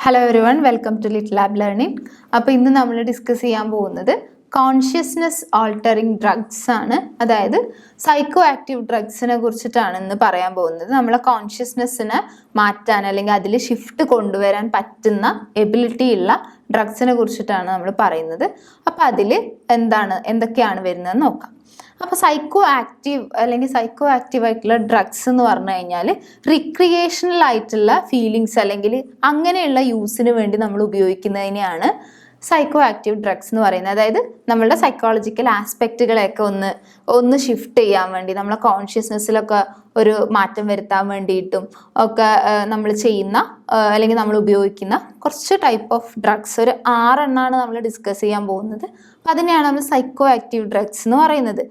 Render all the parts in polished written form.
Hello everyone, welcome to Little Lab Learning. അപ്പോൾ ഇന്ന് നമ്മൾ ഡിസ്കസ് ചെയ്യാൻ പോകുന്നത് കോൺഷ്യസ്നെസ് ആൾട്ടറിങ് ഡ്രഗ്സ് ആണ്. അതായത് സൈക്കോ ആക്റ്റീവ് ഡ്രഗ്സിനെ കുറിച്ചിട്ടാണ് ഇന്ന് പറയാൻ പോകുന്നത്. നമ്മളെ കോൺഷ്യസ്നെസ്സിനെ മാറ്റാൻ അല്ലെങ്കിൽ അതിൽ ഷിഫ്റ്റ് കൊണ്ടുവരാൻ പറ്റുന്ന എബിലിറ്റി ഉള്ള ഡ്രഗ്സിനെ കുറിച്ചിട്ടാണ് നമ്മൾ പറയുന്നത്. അപ്പോൾ അതിൽ എന്തൊക്കെയാണ് വരുന്നതെന്ന് നോക്കാം. അപ്പോൾ സൈക്കോ ആക്റ്റീവ് അല്ലെങ്കിൽ സൈക്കോ ആക്റ്റീവ് ആയിട്ടുള്ള ഡ്രഗ്സ് എന്ന് പറഞ്ഞു കഴിഞ്ഞാൽ റിക്രിയേഷണൽ ആയിട്ടുള്ള ഫീലിങ്സ് അല്ലെങ്കിൽ അങ്ങനെയുള്ള യൂസിന് വേണ്ടി നമ്മൾ ഉപയോഗിക്കുന്നതിനെയാണ് സൈക്കോ ആക്റ്റീവ് ഡ്രഗ്സ് എന്ന് പറയുന്നത്. അതായത് നമ്മളുടെ സൈക്കോളജിക്കൽ ആസ്പെക്റ്റുകളെയൊക്കെ ഒന്ന് ഷിഫ്റ്റ് ചെയ്യാൻ വേണ്ടി, നമ്മളെ കോൺഷ്യസ്നെസ്സിലൊക്കെ ഒരു മാറ്റം വരുത്താൻ വേണ്ടിയിട്ടും ഒക്കെ നമ്മൾ ചെയ്യുന്ന അല്ലെങ്കിൽ നമ്മൾ ഉപയോഗിക്കുന്ന കുറച്ച് ടൈപ്പ് ഓഫ് ഡ്രഗ്സ്, ഒരു 6 എണ്ണമാണ് നമ്മൾ ഡിസ്കസ് ചെയ്യാൻ പോകുന്നത്. അപ്പം അതിനെയാണ് നമ്മൾ സൈക്കോ ആക്റ്റീവ് ഡ്രഗ്സ് എന്ന് പറയുന്നത്.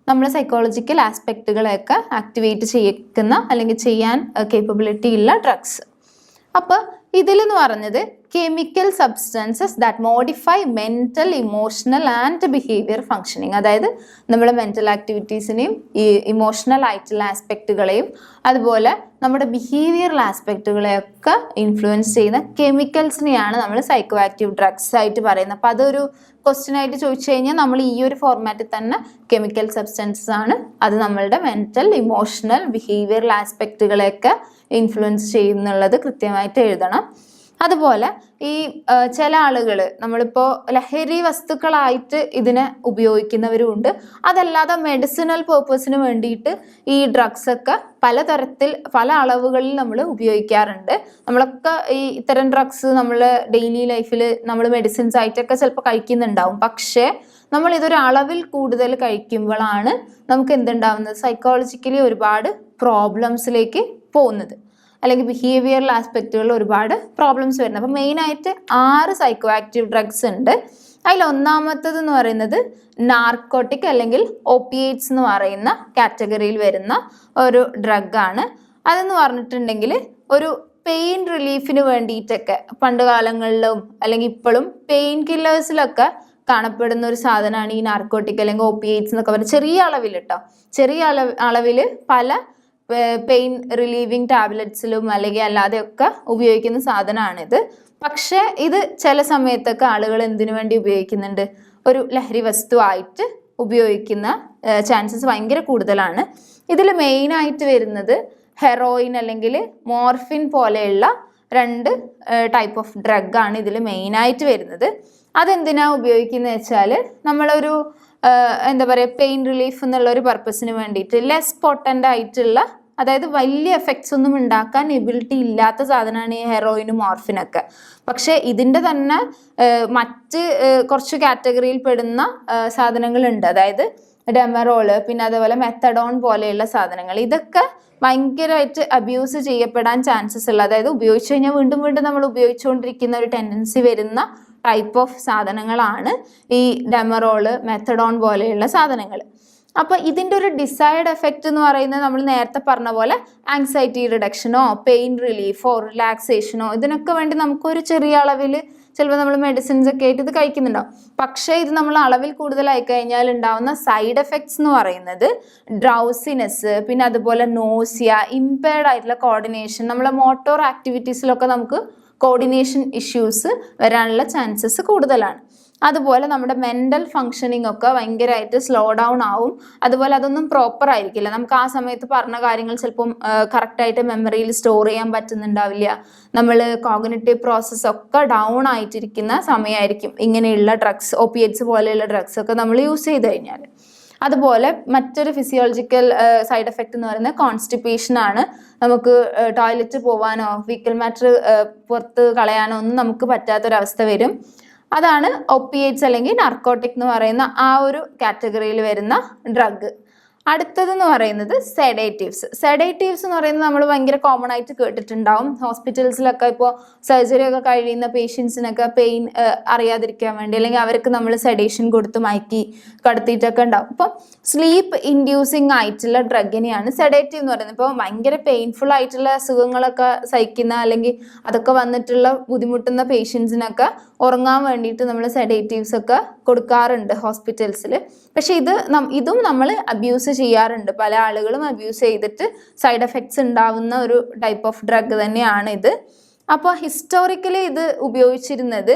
നമ്മുടെ സൈക്കോളജിക്കൽ ആസ്പെക്റ്റുകളെയൊക്കെ ആക്ടിവേറ്റ് ചെയ്യിക്കുന്ന അല്ലെങ്കിൽ ചെയ്യാൻ കേപ്പബിലിറ്റി ഉള്ള ഡ്രഗ്സ്. അപ്പോൾ ഇതിലെന്ന് പറഞ്ഞത് chemical substances that modify mental, emotional and behaviour functioning. അതായത് നമ്മുടെ മെൻ്റൽ ആക്ടിവിറ്റീസിനെയും ഇമോഷണൽ ആയിട്ടുള്ള ആസ്പെക്റ്റുകളെയും അതുപോലെ നമ്മുടെ ബിഹേവിയറൽ ആസ്പെക്റ്റുകളെയൊക്കെ ഇൻഫ്ലുവൻസ് ചെയ്യുന്ന കെമിക്കൽസിനെയാണ് നമ്മൾ സൈക്കോ ആക്റ്റീവ് ഡ്രഗ്സ് ആയിട്ട് പറയുന്നത്. അപ്പോൾ അതൊരു ക്വസ്റ്റ്യൻ ആയിട്ട് ചോദിച്ചു കഴിഞ്ഞാൽ നമ്മൾ ഈ ഒരു ഫോർമാറ്റിൽ തന്നെ കെമിക്കൽ സബ്സ്റ്റൻസസ് ആണ്, അത് നമ്മളുടെ മെൻ്റൽ, ഇമോഷണൽ, ബിഹേവിയറൽ ആസ്പെക്റ്റുകളെയൊക്കെ ഇൻഫ്ലുവൻസ് ചെയ്യുന്നുള്ളത് കൃത്യമായിട്ട് എഴുതണം. അതുപോലെ ഈ ചില ആളുകൾ നമ്മളിപ്പോൾ ലഹരി വസ്തുക്കളായിട്ട് ഇതിനെ ഉപയോഗിക്കുന്നവരുമുണ്ട്. അതല്ലാതെ മെഡിസിനൽ പേർപ്പസിന് വേണ്ടിയിട്ട് ഈ ഡ്രഗ്സ് ഒക്കെ പലതരത്തിൽ പല അളവുകളിൽ നമ്മൾ ഉപയോഗിക്കാറുണ്ട്. നമ്മളൊക്കെ ഈ ഇത്തരം ഡ്രഗ്സ് നമ്മൾ ഡെയിലി ലൈഫിൽ നമ്മൾ മെഡിസിൻസ് ആയിട്ടൊക്കെ ചിലപ്പോൾ കഴിക്കുന്നുണ്ടാവും. പക്ഷേ നമ്മൾ ഇതൊരു അളവിൽ കൂടുതൽ കഴിക്കുമ്പോഴാണ് നമുക്ക് എന്തുണ്ടാവുന്നത്, സൈക്കോളജിക്കലി ഒരുപാട് പ്രോബ്ലംസിലേക്ക് പോകുന്നത്, അല്ലെങ്കിൽ ബിഹേവിയറൽ ആസ്പെക്റ്റുകളിൽ ഒരുപാട് പ്രോബ്ലംസ് വരുന്നത്. അപ്പോൾ മെയിനായിട്ട് 6 സൈക്കോ ആക്റ്റീവ് ഡ്രഗ്സ് ഉണ്ട്. അതിൽ ഒന്നാമത്തത് എന്ന് പറയുന്നത് നാർക്കോട്ടിക് അല്ലെങ്കിൽ ഓപ്പിയേറ്റ്സ് എന്ന് പറയുന്ന കാറ്റഗറിയിൽ വരുന്ന ഒരു ഡ്രഗാണ്. അതെന്ന് പറഞ്ഞിട്ടുണ്ടെങ്കിൽ ഒരു പെയിൻ റിലീഫിന് വേണ്ടിയിട്ടൊക്കെ പണ്ട് കാലങ്ങളിലും അല്ലെങ്കിൽ ഇപ്പോഴും പെയിൻ കില്ലേഴ്സിലൊക്കെ കാണപ്പെടുന്ന ഒരു സാധനമാണ് ഈ നാർക്കോട്ടിക് അല്ലെങ്കിൽ ഓപ്പിയേറ്റ്സ് എന്നൊക്കെ പറയുന്നത്. ചെറിയ അളവിൽ കേട്ടോ, ചെറിയ അളവിൽ പല പെയിൻ റിലീവിങ് ടാബ്ലറ്റ്സിലും അല്ലെങ്കിൽ അല്ലാതെയൊക്കെ ഉപയോഗിക്കുന്ന സാധനമാണിത്. പക്ഷേ ഇത് ചില സമയത്തൊക്കെ ആളുകൾ എന്തിനു വേണ്ടി ഉപയോഗിക്കുന്നുണ്ട്, ഒരു ലഹരി വസ്തുവായിട്ട് ഉപയോഗിക്കുന്ന ചാൻസസ് ഭയങ്കര കൂടുതലാണ്. ഇതിൽ മെയിനായിട്ട് വരുന്നത് ഹെറോയിൻ അല്ലെങ്കിൽ മോർഫിൻ പോലെയുള്ള 2 ടൈപ്പ് ഓഫ് ഡ്രഗാണ് ഇതിൽ മെയിനായിട്ട് വരുന്നത്. അതെന്തിനാണ് ഉപയോഗിക്കുന്നത് വെച്ചാൽ നമ്മളൊരു എന്താ പറയുക, പെയിൻ റിലീഫ് എന്നുള്ള ഒരു പർപ്പസിന് വേണ്ടിയിട്ട് ലെസ് പൊട്ടൻ്റ് ആയിട്ടുള്ള, അതായത് വലിയ എഫക്ട്സ് ഒന്നും ഉണ്ടാക്കാൻ എബിലിറ്റി ഇല്ലാത്ത സാധനമാണ് ഈ ഹെറോയിനും മോർഫിനൊക്കെ. പക്ഷേ ഇതിൻ്റെ തന്നെ മറ്റ് കുറച്ച് കാറ്റഗറിയിൽ പെടുന്ന സാധനങ്ങളുണ്ട്. അതായത് ഡെമറോള്, പിന്നെ അതേപോലെ മെത്തഡോൺ പോലെയുള്ള സാധനങ്ങൾ. ഇതൊക്കെ ഭയങ്കരമായിട്ട് അബ്യൂസ് ചെയ്യപ്പെടാൻ ചാൻസസ് ഉള്ള, അതായത് ഉപയോഗിച്ച് കഴിഞ്ഞാൽ വീണ്ടും വീണ്ടും നമ്മൾ ഉപയോഗിച്ചുകൊണ്ടിരിക്കുന്ന ഒരു ടെൻഡൻസി വരുന്ന ടൈപ്പ് ഓഫ് സാധനങ്ങളാണ് ഈ ഡെമറോള്, മെത്തഡോൺ പോലെയുള്ള സാധനങ്ങൾ. അപ്പോൾ ഇതിൻ്റെ ഒരു ഡിസൈഡ് എഫക്റ്റ് എന്ന് പറയുന്നത് നമ്മൾ നേരത്തെ പറഞ്ഞ പോലെ ആങ്സൈറ്റി റിഡക്ഷനോ പെയിൻ റിലീഫോ റിലാക്സേഷനോ ഇതിനൊക്കെ വേണ്ടി നമുക്കൊരു ചെറിയ അളവിൽ ചിലപ്പോൾ നമ്മൾ മെഡിസിൻസ് ഒക്കെ ആയിട്ട് ഇത് കഴിക്കുന്നുണ്ടാവും. പക്ഷേ ഇത് നമ്മൾ അളവിൽ കൂടുതലായി കഴിഞ്ഞാൽ ഉണ്ടാവുന്ന സൈഡ് എഫക്ട്സ് എന്ന് പറയുന്നത് ഡ്രൗസിനെസ്, പിന്നെ അതുപോലെ നോസിയ, ഇമ്പയർഡ് ആയിട്ടുള്ള കോർഡിനേഷൻ, നമ്മളെ മോട്ടോർ ആക്ടിവിറ്റീസിലൊക്കെ നമുക്ക് കോർഡിനേഷൻ ഇഷ്യൂസ് വരാനുള്ള ചാൻസസ് കൂടുതലാണ്. അതുപോലെ നമ്മുടെ മെൻ്റൽ ഫങ്ഷനിങ് ഒക്കെ ഭയങ്കരമായിട്ട് സ്ലോ ഡൗൺ ആവും. അതുപോലെ അതൊന്നും പ്രോപ്പർ ആയിരിക്കില്ല. നമുക്ക് ആ സമയത്ത് പറഞ്ഞ കാര്യങ്ങൾ ചിലപ്പം കറക്റ്റായിട്ട് മെമ്മറിയിൽ സ്റ്റോർ ചെയ്യാൻ പറ്റുന്നുണ്ടാവില്ല. നമ്മൾ കോഗ്നിറ്റീവ് പ്രോസസ്സ് ഒക്കെ ഡൗൺ ആയിട്ടിരിക്കുന്ന സമയമായിരിക്കും ഇങ്ങനെയുള്ള ഡ്രഗ്സ്, ഓപ്പിയേറ്റ്സ് പോലെയുള്ള ഡ്രഗ്സ് ഒക്കെ നമ്മൾ യൂസ് ചെയ്ത് കഴിഞ്ഞാൽ. അതുപോലെ മറ്റൊരു ഫിസിയോളജിക്കൽ സൈഡ് എഫക്റ്റ് എന്ന് പറയുന്നത് കോൺസ്റ്റിപ്പേഷൻ ആണ്. നമുക്ക് ടോയ്ലറ്റ് പോവാനോ ഫീക്കൽ മാറ്റർ പുറത്ത് കളയാനോ ഒന്നും നമുക്ക് പറ്റാത്തൊരവസ്ഥ വരും. അതാണ് ഓപ്പിയേറ്റ്സ് അല്ലെങ്കിൽ നാർക്കോട്ടിക് എന്ന് പറയുന്ന ആ ഒരു കാറ്റഗറിയിൽ വരുന്ന ഡ്രഗ്. അടുത്തതെന്ന് പറയുന്നത് സെഡേറ്റീവ്സ്. സെഡേറ്റീവ്സ് എന്ന് പറയുന്നത് നമ്മൾ ഭയങ്കര കോമൺ ആയിട്ട് കേട്ടിട്ടുണ്ടാവും. ഹോസ്പിറ്റൽസിലൊക്കെ ഇപ്പോൾ സർജറി ഒക്കെ കഴിയുന്ന പേഷ്യൻസിനൊക്കെ പെയിൻ അറിയാതിരിക്കാൻ വേണ്ടി അല്ലെങ്കിൽ അവർക്ക് നമ്മൾ സെഡേഷൻ കൊടുത്ത് മയക്കി കടത്തിയിട്ടൊക്കെ ഉണ്ടാവും. ഇപ്പോൾ സ്ലീപ്പ് ഇൻഡ്യൂസിങ് ആയിട്ടുള്ള ഡ്രഗിനെയാണ് സെഡേറ്റീവ് എന്ന് പറയുന്നത്. ഇപ്പോൾ ഭയങ്കര പെയിൻഫുൾ ആയിട്ടുള്ള അസുഖങ്ങളൊക്കെ സഹിക്കുന്ന അല്ലെങ്കിൽ അതൊക്കെ വന്നിട്ടുള്ള ബുദ്ധിമുട്ടുന്ന പേഷ്യൻസിനൊക്കെ ഉറങ്ങാൻ വേണ്ടിയിട്ട് നമ്മൾ സെഡേറ്റീവ്സ് ഒക്കെ കൊടുക്കാറുണ്ട് ഹോസ്പിറ്റൽസിൽ. പക്ഷെ ഇതും നമ്മൾ അബ്യൂസ് ചെയ്യാറുണ്ട്. പല ആളുകളും അബ്യൂസ് ചെയ്തിട്ട് സൈഡ് എഫക്ട്സ് ഉണ്ടാവുന്ന ഒരു ടൈപ്പ് ഓഫ് ഡ്രഗ് തന്നെയാണ് ഇത്. അപ്പോൾ ഹിസ്റ്റോറിക്കലി ഇത് ഉപയോഗിച്ചിരുന്നത്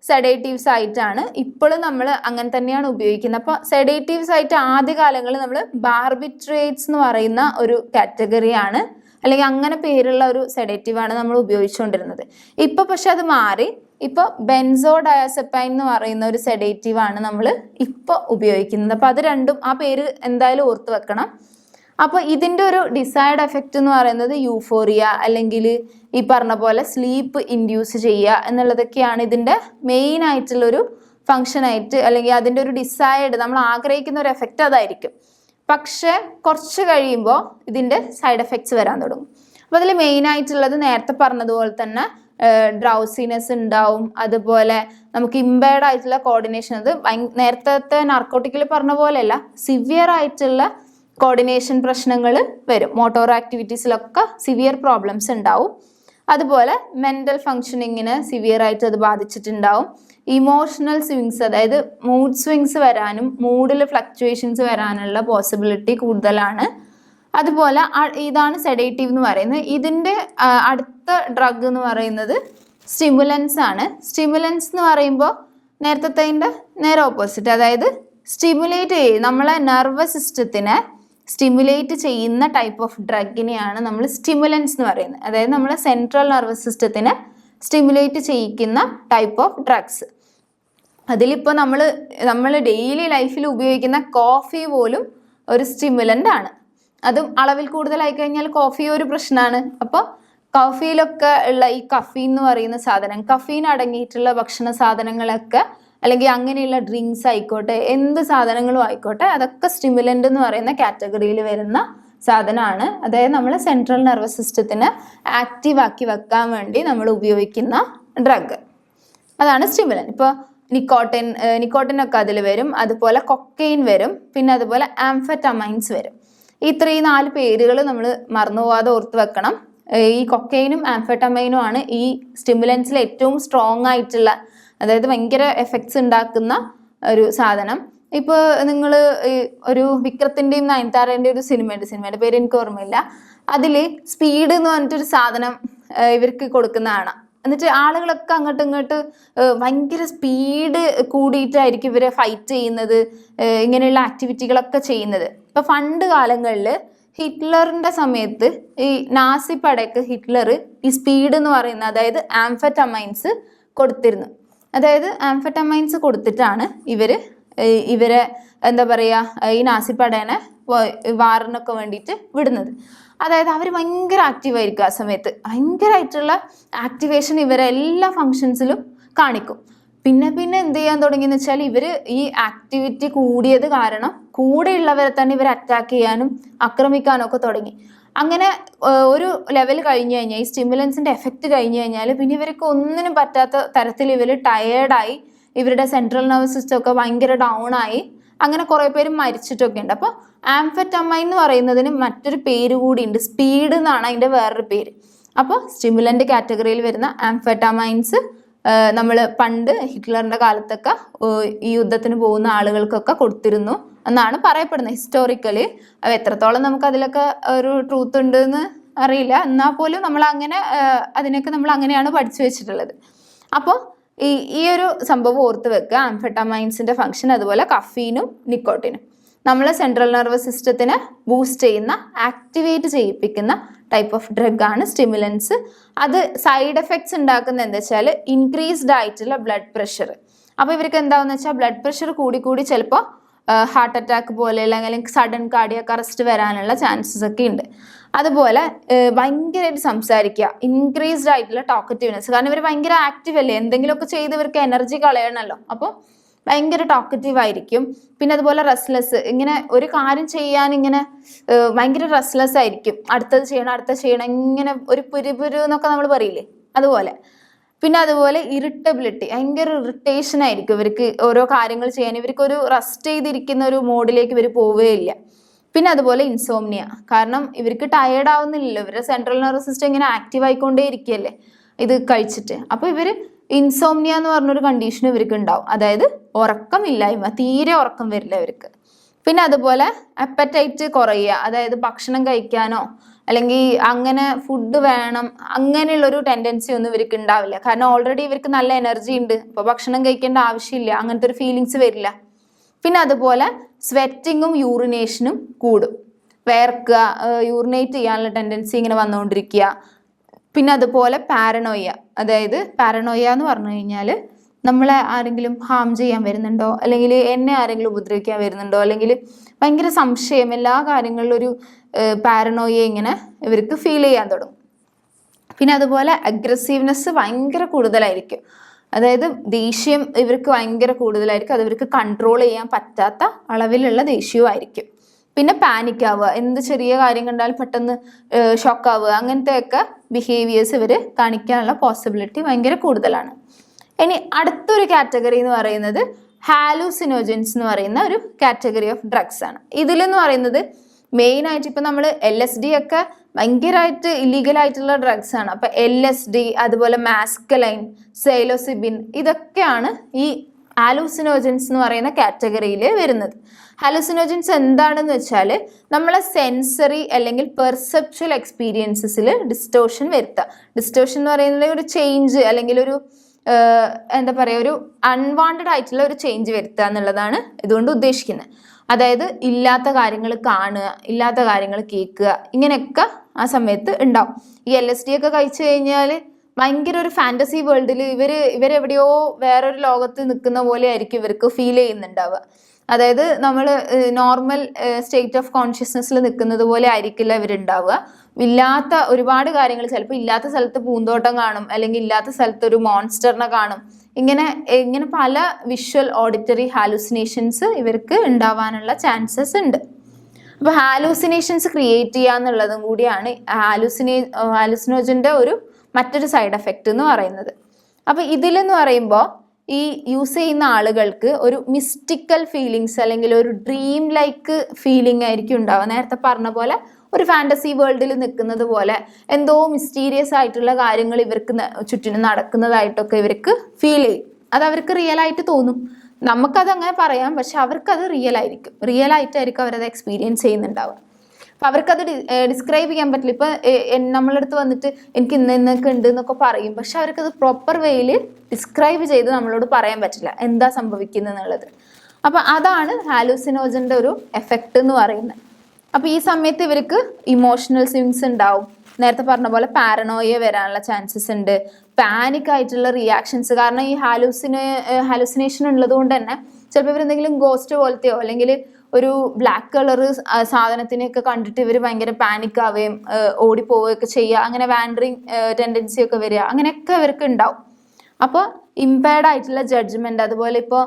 സെഡേറ്റീവ്സ് ആയിട്ടാണ്. ഇപ്പോഴും നമ്മൾ അങ്ങനെ തന്നെയാണ് ഉപയോഗിക്കുന്നത്. അപ്പോൾ സെഡേറ്റീവ്സ് ആയിട്ട് ആദ്യകാലങ്ങളിൽ നമ്മൾ ബാർബിട്രേറ്റ്സ് എന്ന് പറയുന്ന ഒരു കാറ്റഗറിയാണ്, അല്ലെങ്കിൽ അങ്ങനെ പേരുള്ള ഒരു സെഡേറ്റീവാണ് നമ്മൾ ഉപയോഗിച്ചുകൊണ്ടിരുന്നത്. ഇപ്പോൾ പക്ഷെ അത് മാറി. ഇപ്പോൾ ബെൻസോഡയാസെപ്പൈൻ എന്ന് പറയുന്ന ഒരു സെഡേറ്റീവാണ് നമ്മൾ ഇപ്പോൾ ഉപയോഗിക്കുന്നത്. അപ്പോൾ അത് രണ്ടും, ആ പേര് എന്തായാലും ഓർത്ത് വെക്കണം. അപ്പോൾ ഇതിൻ്റെ ഒരു ഡിസൈഡ് എഫക്റ്റ് എന്ന് പറയുന്നത് യൂഫോറിയ, അല്ലെങ്കിൽ ഈ പറഞ്ഞ പോലെ സ്ലീപ്പ് ഇൻഡ്യൂസ് ചെയ്യുക എന്നുള്ളതൊക്കെയാണ് ഇതിൻ്റെ മെയിൻ ആയിട്ടുള്ളൊരു ഫങ്ഷനായിട്ട്, അല്ലെങ്കിൽ അതിൻ്റെ ഒരു ഡിസൈഡ്, നമ്മൾ ആഗ്രഹിക്കുന്ന ഒരു എഫക്റ്റ് അതായിരിക്കും. പക്ഷേ കുറച്ച് കഴിയുമ്പോൾ ഇതിൻ്റെ സൈഡ് എഫക്ട്സ് വരാൻ തുടങ്ങും. അപ്പോൾ അതിൽ മെയിനായിട്ടുള്ളത് നേരത്തെ പറഞ്ഞതുപോലെ തന്നെ ഡ്രൗസിനെസ് ഉണ്ടാവും, അതുപോലെ നമുക്ക് ഇമ്പയർഡ് ആയിട്ടുള്ള കോർഡിനേഷൻ. അത് നേരത്തെ നാർക്കോട്ടിക്കിൽ പറഞ്ഞ പോലെയല്ല, സിവിയർ ആയിട്ടുള്ള കോർഡിനേഷൻ പ്രശ്നങ്ങൾ വരും. മോട്ടോർ ആക്ടിവിറ്റീസിലൊക്കെ സിവിയർ പ്രോബ്ലംസ് ഉണ്ടാവും. അതുപോലെ മെൻ്റൽ ഫങ്ഷനിങ്ങിന് സിവിയർ ആയിട്ട് അത് ബാധിച്ചിട്ടുണ്ടാവും. ഇമോഷണൽ സ്വിങ്സ്, അതായത് മൂഡ് സ്വിങ്സ് വരാനും മൂഡിൽ ഫ്ലക്ച്വേഷൻസ് വരാനുള്ള പോസിബിലിറ്റി കൂടുതലാണ്. അതുപോലെ ഇതാണ് സെഡേറ്റീവ് എന്ന് പറയുന്നത്. ഇതിൻ്റെ അടുത്ത ഡ്രഗ് എന്ന് പറയുന്നത് സ്റ്റിമുലൻസ് ആണ്. സ്റ്റിമുലൻസ് എന്ന് പറയുമ്പോൾ നേരത്തെ നേരെ ഓപ്പോസിറ്റ്, അതായത് സ്റ്റിമുലേറ്റ് ചെയ്യും, നമ്മളെ നെർവസ് സിസ്റ്റത്തിനെ സ്റ്റിമുലേറ്റ് ചെയ്യുന്ന ടൈപ്പ് ഓഫ് ഡ്രഗിനെയാണ് നമ്മൾ സ്റ്റിമുലൻസ് എന്ന് പറയുന്നത്. അതായത് നമ്മളെ സെൻട്രൽ നെർവസ് സിസ്റ്റത്തിനെ സ്റ്റിമുലേറ്റ് ചെയ്യിക്കുന്ന ടൈപ്പ് ഓഫ് ഡ്രഗ്സ്. അതിലിപ്പോൾ നമ്മൾ ഡെയിലി ലൈഫിൽ ഉപയോഗിക്കുന്ന കോഫി പോലും ഒരു സ്റ്റിമുലൻ്റ് ആണ്. അതും അളവിൽ കൂടുതലായി കഴിഞ്ഞാൽ കോഫി ഒരു പ്രശ്നമാണ്. അപ്പോൾ കോഫിയിലൊക്കെ ഉള്ള ഈ കഫീൻ എന്ന് പറയുന്ന സാധനം, കഫീൻ അടങ്ങിയിട്ടുള്ള ഭക്ഷണ സാധനങ്ങളൊക്കെ, അല്ലെങ്കിൽ അങ്ങനെയുള്ള ഡ്രിങ്ക്സ് ആയിക്കോട്ടെ, എന്ത് സാധനങ്ങളും ആയിക്കോട്ടെ, അതൊക്കെ സ്റ്റിമുലൻ്റ് എന്ന് പറയുന്ന കാറ്റഗറിയിൽ വരുന്ന സാധനമാണ്. അതായത് നമ്മൾ സെൻട്രൽ നെർവസ് സിസ്റ്റത്തിനെ ആക്റ്റീവ് ആക്കി വെക്കാൻ വേണ്ടി നമ്മൾ ഉപയോഗിക്കുന്ന ഡ്രഗ്, അതാണ് സ്റ്റിമുലൻ്റ്. ഇപ്പോൾ നിക്കോട്ടിനൊക്കെ അതിൽ വരും, അതുപോലെ കൊക്കൈൻ വരും, പിന്നെ അതുപോലെ ആംഫെറ്റമൈൻസ് വരും. ഈ 4 പേരുകൾ നമ്മൾ മറന്നുപോകാതെ ഓർത്ത് വെക്കണം. ഈ കൊക്കൈനും ആംഫെറ്റമൈനും ആണ് ഈ സ്റ്റിമുലൻസിൽ ഏറ്റവും സ്ട്രോങ് ആയിട്ടുള്ള, അതായത് ഭയങ്കര എഫക്ട്സ് ഉണ്ടാക്കുന്ന ഒരു സാധനം. ഇപ്പോൾ നിങ്ങൾ ഒരു വിക്രത്തിൻ്റെയും നയൻതാരേൻ്റെയും ഒരു സിനിമയുടെ പേര് എനിക്ക് ഓർമ്മയില്ല. അതിൽ സ്പീഡ് എന്ന് പറഞ്ഞിട്ടൊരു സാധനം ഇവർക്ക് കൊടുക്കുന്നതാണ്. എന്നിട്ട് ആളുകളൊക്കെ അങ്ങോട്ടും ഇങ്ങോട്ട് ഭയങ്കര സ്പീഡ് കൂടിയിട്ടായിരിക്കും ഇവരെ ഫൈറ്റ് ചെയ്യുന്നത്, ഇങ്ങനെയുള്ള ആക്ടിവിറ്റികളൊക്കെ ചെയ്യുന്നത്. ഇപ്പം പണ്ട് കാലങ്ങളിൽ ഹിറ്റ്ലറിൻ്റെ സമയത്ത് ഈ നാസി പടയ്ക്ക് ഹിറ്റ്ലർ ഈ സ്പീഡ് എന്ന് പറയുന്ന, അതായത് ആംഫെറ്റമൈൻസ് കൊടുത്തിരുന്നു. അതായത് ആംഫെറ്റമൈൻസ് കൊടുത്തിട്ടാണ് ഇവരെ എന്താ പറയുക, ഈ നാസി പടേനെ വാറിനൊക്കെ വേണ്ടിയിട്ട് വിടുന്നത്. അതായത് അവർ ഭയങ്കര ആക്റ്റീവായിരിക്കും. ആ സമയത്ത് ഭയങ്കരമായിട്ടുള്ള ആക്ടിവേഷൻ ഇവരെ എല്ലാ ഫങ്ഷൻസിലും കാണിക്കും. പിന്നെ എന്ത് ചെയ്യാൻ തുടങ്ങിയെന്ന് വെച്ചാൽ, ഇവർ ഈ ആക്ടിവിറ്റി കൂടിയത് കാരണം കൂടെയുള്ളവരെ തന്നെ ഇവർ അറ്റാക്ക് ചെയ്യാനും ആക്രമിക്കാനും ഒക്കെ തുടങ്ങി. അങ്ങനെ ഒരു ലെവൽ കഴിഞ്ഞു കഴിഞ്ഞാൽ, ഈ സ്റ്റിമുലൻസിൻ്റെ എഫക്റ്റ് കഴിഞ്ഞു കഴിഞ്ഞാൽ, പിന്നെ ഇവർക്ക് ഒന്നിനും പറ്റാത്ത തരത്തിൽ ഇവർ ടയേർഡായി, ഇവരുടെ സെൻട്രൽ നെർവസ് സിസ്റ്റം ഒക്കെ ഭയങ്കര ഡൗൺ ആയി, അങ്ങനെ കുറേ പേര് മരിച്ചിട്ടൊക്കെ ഉണ്ട്. അപ്പോൾ ആംഫെറ്റമൈൻ എന്ന് പറയുന്നതിന് മറ്റൊരു പേര് കൂടി ഉണ്ട്, സ്പീഡ് എന്നാണ് അതിൻ്റെ വേറൊരു പേര്. അപ്പോൾ സ്റ്റിമുലൻ്റ് കാറ്റഗറിയിൽ വരുന്ന ആംഫെറ്റമൈൻസ് നമ്മൾ പണ്ട് ഹിറ്റ്ലറിൻ്റെ കാലത്തൊക്കെ ഈ യുദ്ധത്തിന് പോകുന്ന ആളുകൾക്കൊക്കെ കൊടുത്തിരുന്നു എന്നാണ് പറയപ്പെടുന്നത് ഹിസ്റ്റോറിക്കലി. അത് എത്രത്തോളം നമുക്ക് അതിലൊക്കെ ഒരു ട്രൂത്ത് ഉണ്ട് എന്ന് അറിയില്ല, എന്നാൽ പോലും അതിനൊക്കെ നമ്മൾ അങ്ങനെയാണ് പഠിച്ചു വെച്ചിട്ടുള്ളത്. അപ്പോൾ ഈ ഒരു സംഭവം ഓർത്ത് വെക്കുക, ആംഫെറ്റമൈൻസിൻ്റെ ഫംഗ്ഷൻ, അതുപോലെ കഫീനും നിക്കോട്ടിനും. നമ്മളെ സെൻട്രൽ നെർവസ് സിസ്റ്റത്തിനെ ബൂസ്റ്റ് ചെയ്യുന്ന, ആക്ടിവേറ്റ് ചെയ്യിപ്പിക്കുന്ന ടൈപ്പ് ഓഫ് ഡ്രഗ് ആണ് സ്റ്റിമുലൻസ്. അത് സൈഡ് എഫക്ട്സ് ഉണ്ടാക്കുന്നത് എന്താ വെച്ചാൽ ഇൻക്രീസ്ഡ് ആയിട്ടുള്ള ബ്ലഡ് പ്രഷർ. അപ്പോൾ ഇവർക്ക് എന്താണെന്ന് വെച്ചാൽ ബ്ലഡ് പ്രഷർ കൂടി ചിലപ്പോൾ ഹാർട്ട് അറ്റാക്ക് പോലെയുള്ള അല്ലെങ്കിൽ സഡൻ കാർഡിയാക് അറസ്റ്റ് വരാനുള്ള ചാൻസസ് ഒക്കെ ഉണ്ട്. അതുപോലെ ഭയങ്കരമായിട്ട് സംസാരിക്കുക, ഇൻക്രീസ്ഡ് ആയിട്ടുള്ള ടോക്കറ്റീവ്നെസ്. കാരണം ഇവർ ഭയങ്കര ആക്റ്റീവ് അല്ലേ, എന്തെങ്കിലുമൊക്കെ ചെയ്ത് ഇവർക്ക് എനർജി കളയണമല്ലോ, അപ്പോൾ ഭയങ്കര ടോക്കറ്റീവ് ആയിരിക്കും. പിന്നെ അതുപോലെ റെസ്ലെസ്, ഇങ്ങനെ ഒരു കാര്യം ചെയ്യാൻ ഇങ്ങനെ ഭയങ്കര റെസ്ലെസ് ആയിരിക്കും, അടുത്തത് ചെയ്യണം ഇങ്ങനെ ഒരു പുരു എന്നൊക്കെ നമ്മൾ പറയില്ലേ, അതുപോലെ. പിന്നെ അതുപോലെ ഇറിറ്റബിലിറ്റി, ഭയങ്കര ഇറിറ്റേഷൻ ആയിരിക്കും ഇവർക്ക് ഓരോ കാര്യങ്ങൾ ചെയ്യാൻ. ഇവർക്കൊരു റെസ്റ്റ് ചെയ്തിരിക്കുന്ന ഒരു മോഡിലേക്ക് ഇവർ പോവുകയില്ല. പിന്നെ അതുപോലെ ഇൻസോംനിയ, കാരണം ഇവർക്ക് ടയേർഡ് ആവുന്നില്ലല്ലോ, ഇവരുടെ സെൻട്രൽ നെർവസ് സിസ്റ്റം ഇങ്ങനെ ആക്റ്റീവ് ആയിക്കൊണ്ടേ ഇരിക്കുകയല്ലേ ഇത് കഴിച്ചിട്ട്. അപ്പോൾ ഇവർ ഇൻസോംനിയ എന്ന് പറഞ്ഞൊരു കണ്ടീഷൻ ഇവർക്ക് ഉണ്ടാവും, അതായത് ഉറക്കമില്ലായ്മ, തീരെ ഉറക്കം വരില്ല ഇവർക്ക്. പിന്നെ അതുപോലെ അപ്പറ്റൈറ്റ് കുറയുക, അതായത് ഭക്ഷണം കഴിക്കാനോ അല്ലെങ്കിൽ അങ്ങനെ ഫുഡ് വേണം അങ്ങനെയുള്ളൊരു ടെൻഡൻസി ഒന്നും ഇവർക്ക് ഉണ്ടാവില്ല. കാരണം ഓൾറെഡി ഇവർക്ക് നല്ല എനർജി ഉണ്ട്, അപ്പോൾ ഭക്ഷണം കഴിക്കേണ്ട ആവശ്യമില്ല, അങ്ങനത്തെ ഒരു ഫീലിങ്സ് വരില്ല. പിന്നെ അതുപോലെ സ്വെറ്റിങ്ങും യൂറിനേഷനും കൂടും, വേർക്കുക, യൂറിനേറ്റ് ചെയ്യാനുള്ള ടെൻഡൻസി ഇങ്ങനെ വന്നുകൊണ്ടിരിക്കുക. പിന്നെ അതുപോലെ പാരനോയ, അതായത് പാരനോയ എന്ന് പറഞ്ഞു കഴിഞ്ഞാൽ നമ്മളെ ആരെങ്കിലും ഹാം ചെയ്യാൻ വരുന്നുണ്ടോ, അല്ലെങ്കിൽ എന്നെ ആരെങ്കിലും ഉപദ്രവിക്കാൻ വരുന്നുണ്ടോ, അല്ലെങ്കിൽ ഭയങ്കര സംശയം, എല്ലാ കാര്യങ്ങളിലും ഒരു പാരനോയ ഇങ്ങനെ ഇവർക്ക് ഫീൽ ചെയ്യാൻ തുടങ്ങും. പിന്നെ അതുപോലെ അഗ്രസീവ്നെസ് ഭയങ്കര കൂടുതലായിരിക്കും, അതായത് ദേഷ്യം ഇവർക്ക് ഭയങ്കര കൂടുതലായിരിക്കും, അത് ഇവർക്ക് കൺട്രോൾ ചെയ്യാൻ പറ്റാത്ത അളവിലുള്ള ദേഷ്യവുമായിരിക്കും. പിന്നെ പാനിക് ആവുക, എന്ത് ചെറിയ കാര്യം കണ്ടാൽ പെട്ടെന്ന് ഷോക്ക് ആവുക, അങ്ങനത്തെയൊക്കെ ബിഹേവിയേഴ്സ് ഇവർ കാണിക്കാനുള്ള പോസിബിലിറ്റി ഭയങ്കര കൂടുതലാണ്. ഇനി അടുത്തൊരു കാറ്റഗറി എന്ന് പറയുന്നത് ഹാലൂസിനോജൻസ് എന്ന് പറയുന്ന ഒരു കാറ്റഗറി ഓഫ് ഡ്രഗ്സ് ആണ്. ഇതിലെന്ന് പറയുന്നത് മെയിനായിട്ട് ഇപ്പം നമ്മൾ LSD ഒക്കെ ഭയങ്കരമായിട്ട് ഇല്ലീഗലായിട്ടുള്ള ഡ്രഗ്സ് ആണ്. അപ്പം LSD, അതുപോലെ മാസ്കലൈൻ, സൈലോസിബിൻ, ഇതൊക്കെയാണ് ഈ ഹാലൂസിനോജൻസ് എന്ന് പറയുന്ന കാറ്റഗറിയിൽ വരുന്നത്. ഹാലൂസിനോജൻസ് എന്താണെന്ന് വെച്ചാൽ നമ്മളെ സെൻസറി അല്ലെങ്കിൽ പെർസെപ്ച്വൽ എക്സ്പീരിയൻസസിൽ ഡിസ്റ്റോർഷൻ വരുത്തുക. ഡിസ്റ്റോർഷൻ എന്ന് പറയുന്നത് ഒരു ചേഞ്ച് അല്ലെങ്കിൽ ഒരു എന്താ പറയുക, ഒരു അൺവാണ്ടഡ് ആയിട്ടുള്ള ഒരു ചേഞ്ച് വരുത്തുക എന്നുള്ളതാണ് ഇതുകൊണ്ട് ഉദ്ദേശിക്കുന്നത്. അതായത് ഇല്ലാത്ത കാര്യങ്ങൾ കാണുക, ഇല്ലാത്ത കാര്യങ്ങൾ കേൾക്കുക, ഇങ്ങനെയൊക്കെ ആ സമയത്ത് ഉണ്ടാവും. ഈ LSD ഒക്കെ കഴിച്ചു കഴിഞ്ഞാൽ ഭയങ്കര ഒരു ഫാൻറ്റസി വേൾഡിൽ ഇവരെവിടെയോ വേറൊരു ലോകത്ത് നിൽക്കുന്ന പോലെ ആയിരിക്കും ഇവർക്ക് ഫീൽ ചെയ്യുന്നുണ്ടാവുക. അതായത് നമ്മൾ നോർമൽ സ്റ്റേറ്റ് ഓഫ് കോൺഷ്യസ്നെസ്സിൽ നിൽക്കുന്നത് പോലെ ആയിരിക്കില്ല ഇവരുണ്ടാവുക. ഇല്ലാത്ത ഒരുപാട് കാര്യങ്ങൾ, ചിലപ്പോൾ ഇല്ലാത്ത സ്ഥലത്ത് പൂന്തോട്ടം കാണും, അല്ലെങ്കിൽ ഇല്ലാത്ത സ്ഥലത്ത് ഒരു മോൺസ്റ്ററിനെ കാണും. ഇങ്ങനെ പല വിഷ്വൽ ഓഡിറ്ററി ഹാലൂസിനേഷൻസ് ഇവർക്ക് ഉണ്ടാവാനുള്ള ചാൻസസ് ഉണ്ട്. അപ്പോൾ ഹാലൂസിനേഷൻസ് ക്രിയേറ്റ് ചെയ്യുക എന്നുള്ളതും കൂടിയാണ് ഹാലൂസിനോജൻ്റെ മറ്റൊരു സൈഡ് എഫക്റ്റ് എന്ന് പറയുന്നത്. അപ്പോൾ ഇതിലെന്ന് പറയുമ്പോൾ ഈ യൂസ് ചെയ്യുന്ന ആളുകൾക്ക് ഒരു മിസ്റ്റിക്കൽ ഫീലിങ്സ് അല്ലെങ്കിൽ ഒരു ഡ്രീം ലൈക്ക് ഫീലിംഗ് ആയിരിക്കും ഉണ്ടാവുക. നേരത്തെ പറഞ്ഞ പോലെ ഒരു ഫാൻറ്റസി വേൾഡിൽ നിൽക്കുന്നത് പോലെ എന്തോ മിസ്റ്റീരിയസ് ആയിട്ടുള്ള കാര്യങ്ങൾ ഇവർക്ക് ചുറ്റിനും നടക്കുന്നതായിട്ടൊക്കെ ഇവർക്ക് ഫീൽ ചെയ്യും. അത് അവർക്ക് റിയൽ ആയിട്ട് തോന്നും. നമുക്കത് അങ്ങനെ പറയാം, പക്ഷെ അവർക്കത് റിയൽ ആയിട്ടായിരിക്കും അവരത് എക്സ്പീരിയൻസ് ചെയ്യുന്നുണ്ടാവുക. അപ്പം അവർക്കത് ഡിസ്ക്രൈബ് ചെയ്യാൻ പറ്റില്ല. ഇപ്പം നമ്മളടുത്ത് വന്നിട്ട് എനിക്ക് ഇന്നൊക്കെ ഉണ്ട് എന്നൊക്കെ പറയും, പക്ഷെ അവർക്കത് പ്രോപ്പർ വേയിൽ ഡിസ്ക്രൈബ് ചെയ്ത് നമ്മളോട് പറയാൻ പറ്റില്ല എന്താ സംഭവിക്കുന്നത് എന്നുള്ളത്. അപ്പം അതാണ് ഹാലൂസിനോജൻ്റെ ഒരു എഫക്റ്റ് എന്ന് പറയുന്നത്. അപ്പോൾ ഈ സമയത്ത് ഇവർക്ക് ഇമോഷണൽ സ്വിങ്സ് ഉണ്ടാവും. നേരത്തെ പറഞ്ഞ പോലെ പാരനോയ വരാനുള്ള ചാൻസസ് ഉണ്ട്, പാനിക് ആയിട്ടുള്ള റിയാക്ഷൻസ്. കാരണം ഈ ഹാലൂസിനേഷൻ ഉള്ളത് കൊണ്ട് തന്നെ ചിലപ്പോൾ ഇവരെന്തെങ്കിലും ഗോസ്റ്റ് പോലത്തെയോ അല്ലെങ്കിൽ ഒരു ബ്ലാക്ക് കളറ് സാധനത്തിനെയൊക്കെ കണ്ടിട്ട് ഇവർ ഭയങ്കര പാനിക് ആവുകയും ഓടിപ്പോവുകയൊക്കെ ചെയ്യുക, അങ്ങനെ വാൻഡറിങ് ടെൻഡൻസി ഒക്കെ വരിക, അങ്ങനെയൊക്കെ ഇവർക്ക് ഉണ്ടാവും. അപ്പോൾ ഇമ്പയർഡ് ആയിട്ടുള്ള ജഡ്ജ്മെൻറ്റ്, അതുപോലെ ഇപ്പോൾ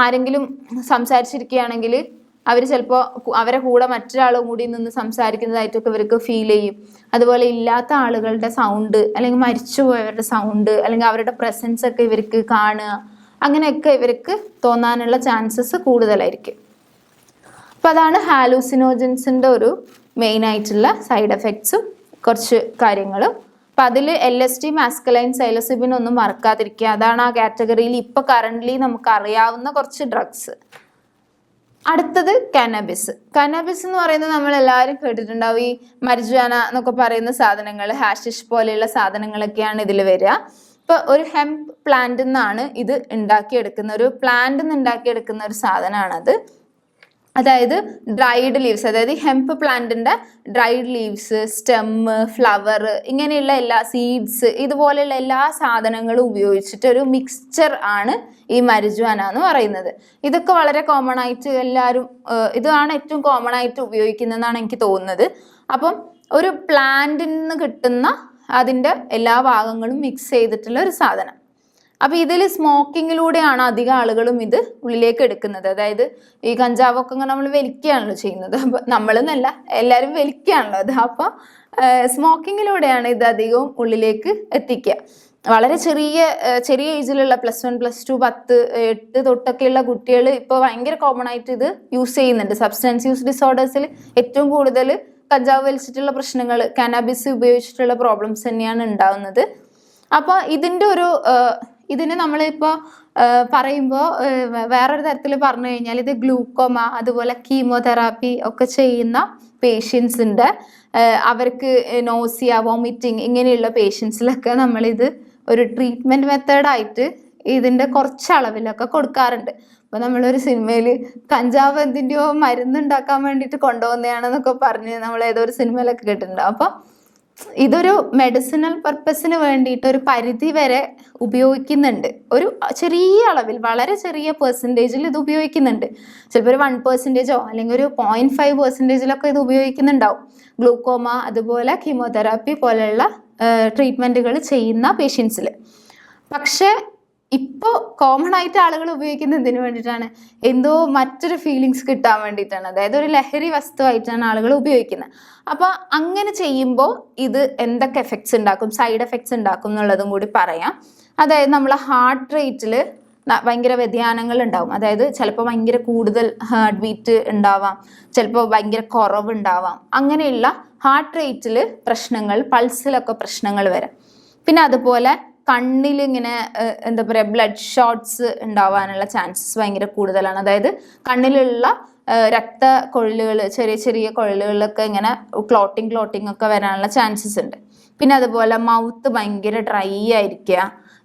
ആരെങ്കിലും സംസാരിച്ചിരിക്കുകയാണെങ്കിൽ അവർ ചിലപ്പോൾ അവരെ കൂടെ മറ്റൊരാളും കൂടി നിന്ന് സംസാരിക്കുന്നതായിട്ടൊക്കെ ഇവർക്ക് ഫീൽ ചെയ്യും. അതുപോലെ ഇല്ലാത്ത ആളുകളുടെ സൗണ്ട്, അല്ലെങ്കിൽ മരിച്ചുപോയവരുടെ സൗണ്ട്, അല്ലെങ്കിൽ അവരുടെ പ്രസൻസ് ഒക്കെ ഇവർക്ക് കാണുക, അങ്ങനെയൊക്കെ ഇവർക്ക് തോന്നാനുള്ള ചാൻസസ് കൂടുതലായിരിക്കും. അപ്പോൾ അതാണ് ഹാലൂസിനോജൻസിൻ്റെ ഒരു മെയിൻ ആയിട്ടുള്ള സൈഡ് എഫക്ട്സും കുറച്ച് കാര്യങ്ങളും. അപ്പം അതിൽ LSD, മാസ്കലൈൻ, സൈലോസിബിൻ ഒന്നും മറക്കാതിരിക്കുക. അതാണ് ആ കാറ്റഗറിയിൽ ഇപ്പോൾ കറൻ്റ്ലി നമുക്ക് അറിയാവുന്ന കുറച്ച് ഡ്രഗ്സ്. അടുത്തത് കനാബിസ്. കനാബിസ് എന്ന് പറയുന്നത് നമ്മളെല്ലാവരും കേട്ടിട്ടുണ്ടാവും. ഈ മരിജുവാന എന്നൊക്കെ പറയുന്ന സാധനങ്ങൾ, ഹാഷിഷ് പോലെയുള്ള സാധനങ്ങളൊക്കെയാണ് ഇതിൽ വരിക. ഇപ്പോൾ ഒരു ഹെംപ് പ്ലാന്റിൽ നിന്നാണ് ഇത് ഉണ്ടാക്കിയെടുക്കുന്ന ഒരു സാധനമാണത്. അതായത് ഡ്രൈഡ് ലീവ്സ്, അതായത് ഹെംപ് പ്ലാന്റിൻ്റെ ഡ്രൈഡ് ലീവ്സ്, സ്റ്റെമ്മ്, ഫ്ലവർ, ഇങ്ങനെയുള്ള എല്ലാ സീഡ്സ്, ഇതുപോലെയുള്ള എല്ലാ സാധനങ്ങളും ഉപയോഗിച്ചിട്ട് ഒരു മിക്സ്ചർ ആണ് ഈ മരിജുവാന എന്ന് പറയുന്നത്. ഇതൊക്കെ വളരെ കോമൺ ആയിട്ട് എല്ലാവരും ഇതാണ് ഏറ്റവും കോമൺ ആയിട്ട് ഉപയോഗിക്കുന്നതെന്നാണ് എനിക്ക് തോന്നുന്നത്. അപ്പം ഒരു പ്ലാന്റിൽ നിന്ന് കിട്ടുന്ന അതിൻ്റെ എല്ലാ ഭാഗങ്ങളും മിക്സ് ചെയ്തിട്ടുള്ള ഒരു സാധനം. അപ്പോൾ ഇതിൽ സ്മോക്കിങ്ങിലൂടെയാണ് അധികം ആളുകളും ഇത് ഉള്ളിലേക്ക് എടുക്കുന്നത്. അതായത് ഈ കഞ്ചാവൊക്കെ നമ്മൾ വലിക്കുകയാണല്ലോ ചെയ്യുന്നത്. അപ്പോൾ നമ്മളെന്നല്ല, എല്ലാവരും വലിക്കുകയാണല്ലോ അത്. അപ്പോൾ സ്മോക്കിങ്ങിലൂടെയാണ് ഇത് അധികവും ഉള്ളിലേക്ക് എത്തിക്കുക. വളരെ ചെറിയ ഏജിലുള്ള +1, +2, 10, 8 തൊട്ടൊക്കെയുള്ള കുട്ടികൾ ഇപ്പോൾ ഭയങ്കര കോമൺ ആയിട്ട് ഇത് യൂസ് ചെയ്യുന്നുണ്ട്. സബ്സ്റ്റൻസ് യൂസ് ഡിസോർഡേഴ്സിൽ ഏറ്റവും കൂടുതൽ കഞ്ചാവ് വലിച്ചിട്ടുള്ള പ്രശ്നങ്ങൾ, കാനാബിസ് ഉപയോഗിച്ചിട്ടുള്ള പ്രോബ്ലംസ് തന്നെയാണ് ഉണ്ടാവുന്നത്. അപ്പോൾ ഇതിന് നമ്മളിപ്പോൾ പറയുമ്പോൾ വേറൊരു തരത്തിൽ പറഞ്ഞു കഴിഞ്ഞാൽ ഇത് ഗ്ലൂക്കോമ, അതുപോലെ കീമോതെറാപ്പി ഒക്കെ ചെയ്യുന്ന പേഷ്യൻസിൻ്റെ അവർക്ക് നോസിയ, വോമിറ്റിംഗ് ഇങ്ങനെയുള്ള പേഷ്യൻസിലൊക്കെ നമ്മളിത് ഒരു ട്രീറ്റ്മെൻറ്റ് മെത്തേഡായിട്ട് ഇതിൻ്റെ കുറച്ച് അളവിലൊക്കെ കൊടുക്കാറുണ്ട്. അപ്പോൾ നമ്മളൊരു സിനിമയിൽ കഞ്ചാവ് എന്തിൻ്റെയോ മരുന്നുണ്ടാക്കാൻ വേണ്ടിയിട്ട് കൊണ്ടുപോകുന്നതാണെന്നൊക്കെ പറഞ്ഞ് നമ്മൾ ഏതോ ഒരു സിനിമയിലൊക്കെ കേട്ടിട്ടുണ്ട്. അപ്പോൾ ഇതൊരു മെഡിസിനൽ പർപ്പസിന് വേണ്ടിയിട്ട് ഒരു പരിധി വരെ ഉപയോഗിക്കുന്നുണ്ട്. ഒരു ചെറിയ അളവിൽ, വളരെ ചെറിയ പെർസെൻറ്റേജിൽ ഇത് ഉപയോഗിക്കുന്നുണ്ട്. ചിലപ്പോൾ ഒരു 1% അല്ലെങ്കിൽ ഒരു 0.5% ഇത് ഉപയോഗിക്കുന്നുണ്ടാവും. ഗ്ലൂക്കോമ, അതുപോലെ കീമോതെറാപ്പി പോലെയുള്ള ട്രീറ്റ്മെൻറ്റുകൾ ചെയ്യുന്ന പേഷ്യൻസിൽ. പക്ഷേ ഇപ്പോൾ കോമൺ ആയിട്ട് ആളുകൾ ഉപയോഗിക്കുന്നത് എന്തിനു വേണ്ടിയിട്ടാണ്? എന്തോ മറ്റൊരു ഫീലിങ്സ് കിട്ടാൻ വേണ്ടിയിട്ടാണ്. അതായത് ഒരു ലഹരി വസ്തുവായിട്ടാണ് ആളുകൾ ഉപയോഗിക്കുന്നത്. അപ്പോൾ അങ്ങനെ ചെയ്യുമ്പോൾ ഇത് എന്തൊക്കെ എഫക്ട്സ് ഉണ്ടാക്കും, സൈഡ് എഫക്ട്സ് ഉണ്ടാക്കും എന്നുള്ളതും കൂടി പറയാം. അതായത് നമ്മളെ ഹാർട്ട് റേറ്റിൽ ഭയങ്കര വ്യതിയാനങ്ങൾ ഉണ്ടാവും. അതായത് ചിലപ്പോൾ ഭയങ്കര കൂടുതൽ ഹാർട്ട് ബീറ്റ് ഉണ്ടാവാം, ചിലപ്പോൾ ഭയങ്കര കുറവുണ്ടാവാം. അങ്ങനെയുള്ള ഹാർട്ട് റേറ്റിൽ പ്രശ്നങ്ങൾ, പൾസിലൊക്കെ പ്രശ്നങ്ങൾ വരാം. പിന്നെ അതുപോലെ കണ്ണിൽ ഇങ്ങനെ എന്താ പറയുക, ബ്ലഡ് ഷോട്ട്സ് ഉണ്ടാവാനുള്ള ചാൻസസ് ഭയങ്കര കൂടുതലാണ്. അതായത് കണ്ണിലുള്ള രക്തക്കൊഴലുകൾ, ചെറിയ ചെറിയ കൊഴലുകളിലൊക്കെ ഇങ്ങനെ ക്ലോട്ടിങ് ഒക്കെ വരാനുള്ള ചാൻസസ് ഉണ്ട്. പിന്നെ അതുപോലെ മൗത്ത് ഭയങ്കര ഡ്രൈ ആയിരിക്കുക,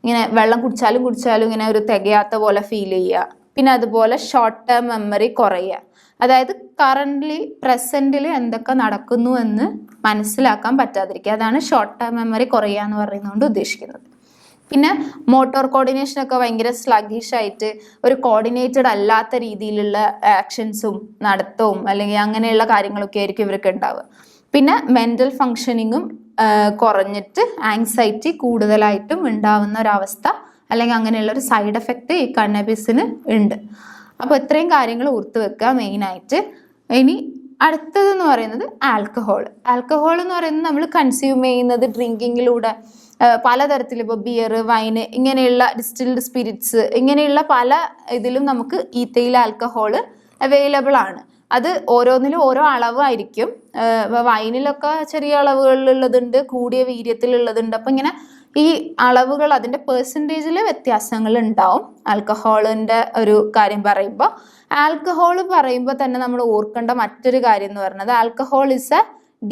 ഇങ്ങനെ വെള്ളം കുടിച്ചാലും ഇങ്ങനെ ഒരു തികയാത്ത പോലെ ഫീൽ ചെയ്യുക. പിന്നെ അതുപോലെ ഷോർട്ട് ടേം മെമ്മറി കുറയുക. അതായത് കറൻ്റ്ലി പ്രസൻറ്റിൽ എന്തൊക്കെ നടക്കുന്നു എന്ന് മനസ്സിലാക്കാൻ പറ്റാതിരിക്കുക. അതാണ് ഷോർട്ട് ടേം മെമ്മറി കുറയുക എന്ന് പറയുന്നതുകൊണ്ട് ഉദ്ദേശിക്കുന്നത്. പിന്നെ മോട്ടോർ കോർഡിനേഷനൊക്കെ ഭയങ്കര സ്ലഗിഷ് ആയിട്ട് ഒരു കോർഡിനേറ്റഡ് അല്ലാത്ത രീതിയിലുള്ള ആക്ഷൻസും നടത്തവും അല്ലെങ്കിൽ അങ്ങനെയുള്ള കാര്യങ്ങളൊക്കെ ആയിരിക്കും ഇവർക്ക് ഉണ്ടാവുക. പിന്നെ മെൻ്റൽ ഫങ്ഷനിങ്ങും കുറഞ്ഞിട്ട് ആങ്സൈറ്റി കൂടുതലായിട്ടും ഉണ്ടാവുന്ന ഒരവസ്ഥ അല്ലെങ്കിൽ അങ്ങനെയുള്ളൊരു സൈഡ് എഫക്റ്റ് ഈ കണ്ണാബിസിന് ഉണ്ട്. അപ്പോൾ ഇത്രയും കാര്യങ്ങൾ ഓർത്ത് വെക്കുക മെയിനായിട്ട്. ഇനി അടുത്തതെന്ന് പറയുന്നത് ആൽക്കഹോൾ എന്ന് പറയുന്നത് നമ്മൾ കൺസ്യൂം ചെയ്യുന്നത് ഡ്രിങ്കിങ്ങിലൂടെ പലതരത്തിൽ, ഇപ്പോൾ ബിയർ, വൈന്, ഇങ്ങനെയുള്ള ഡിസ്റ്റിൽഡ് സ്പിരിറ്റ്സ്, ഇങ്ങനെയുള്ള പല ഇതിലും നമുക്ക് ഈത്തയിൽ ആൽക്കഹോൾ അവൈലബിൾ ആണ്. അത് ഓരോന്നിലും ഓരോ അളവായിരിക്കും. വൈനിലൊക്കെ ചെറിയ അളവുകളിലുള്ളതുണ്ട്, കൂടിയ വീര്യത്തിലുള്ളതുണ്ട്. അപ്പം ഇങ്ങനെ ഈ അളവുകൾ, അതിൻ്റെ പെർസെൻറ്റേജിൽ വ്യത്യാസങ്ങൾ ഉണ്ടാവും. ആൽക്കഹോളിൻ്റെ ഒരു കാര്യം പറയുമ്പോൾ തന്നെ നമ്മൾ ഓർക്കേണ്ട മറ്റൊരു കാര്യം എന്ന് പറയുന്നത് ആൽക്കഹോൾ ഇസ് എ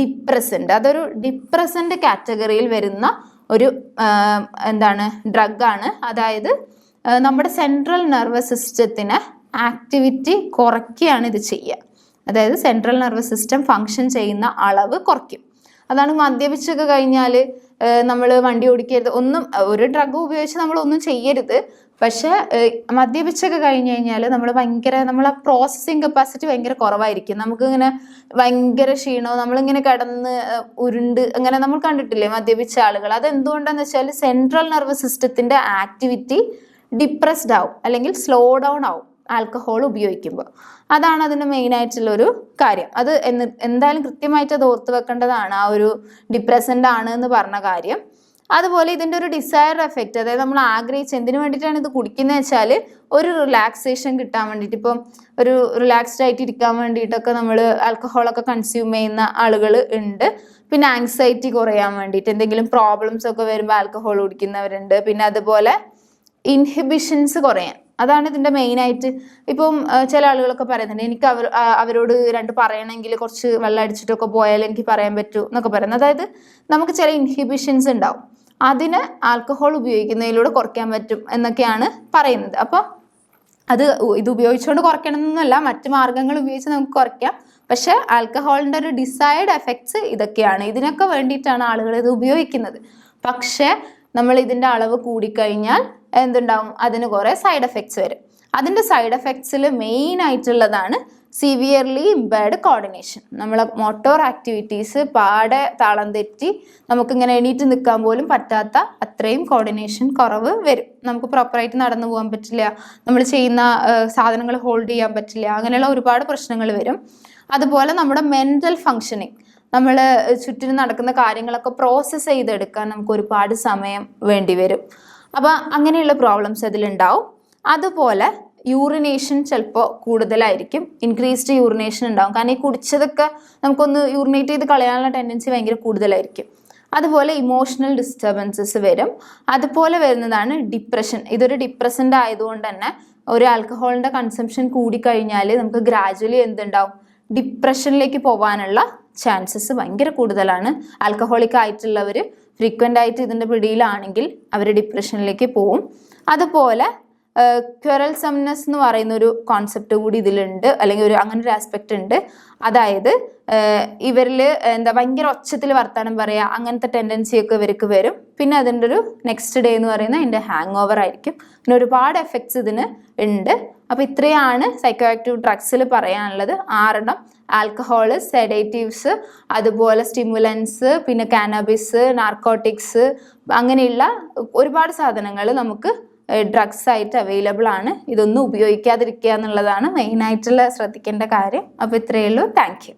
ഡിപ്രസൻ്റ്. അതൊരു ഡിപ്രസൻ്റ് കാറ്റഗറിയിൽ വരുന്ന ഒരു ഡ്രഗാണ്. അതായത് നമ്മുടെ സെൻട്രൽ നെർവസ് സിസ്റ്റത്തിന് ആക്ടിവിറ്റി കുറയ്ക്കുകയാണ് ഇത് ചെയ്യുക. അതായത് സെൻട്രൽ നെർവസ് സിസ്റ്റം ഫങ്ഷൻ ചെയ്യുന്ന അളവ് കുറയ്ക്കും. അതാണ് മദ്യപിച്ചൊക്കെ കഴിഞ്ഞാൽ നമ്മൾ വണ്ടി ഓടിക്കരുത്, ഒരു ഡ്രഗ് ഉപയോഗിച്ച് നമ്മളൊന്നും ചെയ്യരുത്. പക്ഷെ മദ്യപിച്ചൊക്കെ കഴിഞ്ഞ് കഴിഞ്ഞാൽ നമ്മളെ പ്രോസസ്സിങ് കപ്പാസിറ്റി ഭയങ്കര കുറവായിരിക്കും. നമുക്കിങ്ങനെ ഭയങ്കര ക്ഷീണവും, നമ്മളിങ്ങനെ കിടന്ന് ഉരുണ്ട് അങ്ങനെ നമ്മൾ കണ്ടിട്ടില്ലേ മദ്യപിച്ച ആളുകൾ. അതെന്തുകൊണ്ടാന്ന് വെച്ചാൽ സെൻട്രൽ നെർവസ് സിസ്റ്റത്തിൻ്റെ ആക്ടിവിറ്റി ഡിപ്രസ്ഡ് ആവും അല്ലെങ്കിൽ സ്ലോ ഡൗൺ ആവും ആൽക്കഹോൾ ഉപയോഗിക്കുമ്പോൾ. അതാണ് അതിൻ്റെ മെയിനായിട്ടുള്ളൊരു കാര്യം. അത് എന്തായാലും കൃത്യമായിട്ട് അത് ഓർത്ത് വെക്കേണ്ടതാണ്, ആ ഒരു ഡിപ്രസൻ്റ് ആണ് എന്ന് പറഞ്ഞ കാര്യം. അതുപോലെ ഇതിൻ്റെ ഒരു ഡിസയർ എഫക്റ്റ്, അതായത് നമ്മൾ ആഗ്രഹിച്ച് എന്തിനു വേണ്ടിയിട്ടാണ് ഇത് കുടിക്കുന്നത് വെച്ചാൽ ഒരു റിലാക്സേഷൻ കിട്ടാൻ വേണ്ടിയിട്ട്, ഇപ്പം ഒരു റിലാക്സ്ഡ് ആയിട്ട് ഇരിക്കാൻ വേണ്ടിയിട്ടൊക്കെ നമ്മൾ ആൽക്കഹോളൊക്കെ കൺസ്യൂം ചെയ്യുന്ന ആളുകൾ ഉണ്ട്. പിന്നെ ആങ്സൈറ്റി കുറയാൻ വേണ്ടിയിട്ട്, എന്തെങ്കിലും പ്രോബ്ലംസ് ഒക്കെ വരുമ്പോൾ ആൽക്കഹോൾ കുടിക്കുന്നവരുണ്ട്. പിന്നെ അതുപോലെ ഇൻഹിബിഷൻസ് കുറയാൻ, അതാണ് ഇതിൻ്റെ മെയിനായിട്ട്. ഇപ്പം ചില ആളുകളൊക്കെ പറയുന്നുണ്ട്, എനിക്ക് അവരോട് പറയണമെങ്കിൽ കുറച്ച് വെള്ളം അടിച്ചിട്ടൊക്കെ പോയാൽ എനിക്ക് പറയാൻ പറ്റൂ എന്നൊക്കെ പറയുന്നത്. അതായത് നമുക്ക് ചില ഇൻഹിബിഷൻസ് ഉണ്ടാവും, അതിന് ആൽക്കഹോൾ ഉപയോഗിക്കുന്നതിലൂടെ കുറയ്ക്കാൻ പറ്റും എന്നൊക്കെയാണ് പറയുന്നത്. അപ്പോൾ ഇത് ഉപയോഗിച്ചുകൊണ്ട് കുറയ്ക്കണം എന്നല്ല, മറ്റു മാർഗങ്ങൾ ഉപയോഗിച്ച് നമുക്ക് കുറയ്ക്കാം. പക്ഷെ ആൽക്കഹോളിൻ്റെ ഒരു ഡിസൈഡ് എഫക്ട്സ് ഇതൊക്കെയാണ്. ഇതിനൊക്കെ വേണ്ടിയിട്ടാണ് ആളുകൾ ഇത് ഉപയോഗിക്കുന്നത്. പക്ഷേ നമ്മൾ ഇതിൻ്റെ അളവ് കൂടിക്കഴിഞ്ഞാൽ എന്തുണ്ടാവും? അതിന് കുറേ സൈഡ് എഫക്ട്സ് വരും. അതിൻ്റെ സൈഡ് എഫക്ട്സിൽ മെയിൻ ആയിട്ടുള്ളതാണ് സിവിയർലി ഇമ്പയർഡ് കോർഡിനേഷൻ. നമ്മളെ മോട്ടോർ ആക്ടിവിറ്റീസ് പാടെ താളം തെറ്റി നമുക്കിങ്ങനെ എണീറ്റ് നിൽക്കാൻ പോലും പറ്റാത്ത അത്രയും കോർഡിനേഷൻ കുറവ് വരും. നമുക്ക് പ്രോപ്പറായിട്ട് നടന്നു പോകാൻ പറ്റില്ല, നമ്മൾ ചെയ്യുന്ന സാധനങ്ങൾ ഹോൾഡ് ചെയ്യാൻ പറ്റില്ല, അങ്ങനെയുള്ള ഒരുപാട് പ്രശ്നങ്ങൾ വരും. അതുപോലെ നമ്മുടെ മെൻ്റൽ ഫങ്ഷനിങ്, നമ്മൾ ചുറ്റിനും നടക്കുന്ന കാര്യങ്ങളൊക്കെ പ്രോസസ്സ് ചെയ്തെടുക്കാൻ നമുക്ക് ഒരുപാട് സമയം വേണ്ടി വരും. അപ്പോൾ അങ്ങനെയുള്ള പ്രോബ്ലംസ് അതിലുണ്ടാവും. അതുപോലെ യൂറിനേഷൻ ചിലപ്പോൾ കൂടുതലായിരിക്കും, ഇൻക്രീസ്ഡ് യൂറിനേഷൻ ഉണ്ടാവും. കാരണം ഈ കുടിച്ചതൊക്കെ നമുക്കൊന്ന് യൂറിനേറ്റ് ചെയ്ത് കളയാനുള്ള ടെൻഡൻസി ഭയങ്കര കൂടുതലായിരിക്കും. അതുപോലെ ഇമോഷണൽ ഡിസ്റ്റർബൻസസ് വരും. അതുപോലെ വരുന്നതാണ് ഡിപ്രഷൻ. ഇതൊരു ഡിപ്രസൻ്റ് ആയതുകൊണ്ട് തന്നെ ഒരു ആൽക്കഹോളിൻ്റെ കൺസംഷൻ കൂടിക്കഴിഞ്ഞാൽ നമുക്ക് ഗ്രാജുവലി എന്തുണ്ടാവും? ഡിപ്രഷനിലേക്ക് പോകാനുള്ള ചാൻസസ് ഭയങ്കര കൂടുതലാണ്. ആൽക്കഹോളിക് ആയിട്ടുള്ളവർ ഫ്രീക്വൻ്റ് ആയിട്ട് ഇതിൻ്റെ പിടിയിലാണെങ്കിൽ അവർ ഡിപ്രഷനിലേക്ക് പോവും. അതുപോലെ ക്വറൽസംനെസ് എന്ന് പറയുന്ന ഒരു കോൺസെപ്റ്റ് കൂടി ഇതിലുണ്ട്, അല്ലെങ്കിൽ അങ്ങനെ ഒരു ആസ്പെക്റ്റ് ഉണ്ട്. അതായത് ഇവരിൽ ഭയങ്കര ഒച്ചത്തിൽ വർത്താനം പറയുക, അങ്ങനത്തെ ടെൻഡൻസിയൊക്കെ ഇവർക്ക് വരും. പിന്നെ അതിൻ്റെ ഒരു നെക്സ്റ്റ് ഡേ എന്ന് പറയുന്നത് അതിൻ്റെ ഹാങ് ഓവർ ആയിരിക്കും. പിന്നെ ഒരുപാട് എഫക്ട്സ് ഇതിന് ഉണ്ട്. അപ്പോൾ ഇത്രയാണ് സൈക്കോ ആക്റ്റീവ് ഡ്രഗ്സിൽ പറയാനുള്ളത്. 6 ആൽക്കഹോള്, സെഡേറ്റീവ്സ്, അതുപോലെ സ്റ്റിമുലൻസ്, പിന്നെ കാനബിസ്, നാർക്കോട്ടിക്സ്, അങ്ങനെയുള്ള ഒരുപാട് സാധനങ്ങൾ നമുക്ക് ഡ്രഗ്സ് ആയിട്ട് അവൈലബിൾ ആണ്. ഇതൊന്നും ഉപയോഗിക്കാതിരിക്കുക എന്നുള്ളതാണ് മെയിനായിട്ടുള്ള ശ്രദ്ധിക്കേണ്ട കാര്യം. അപ്പോൾ ഇത്രയേ ഉള്ളൂ. Thank you.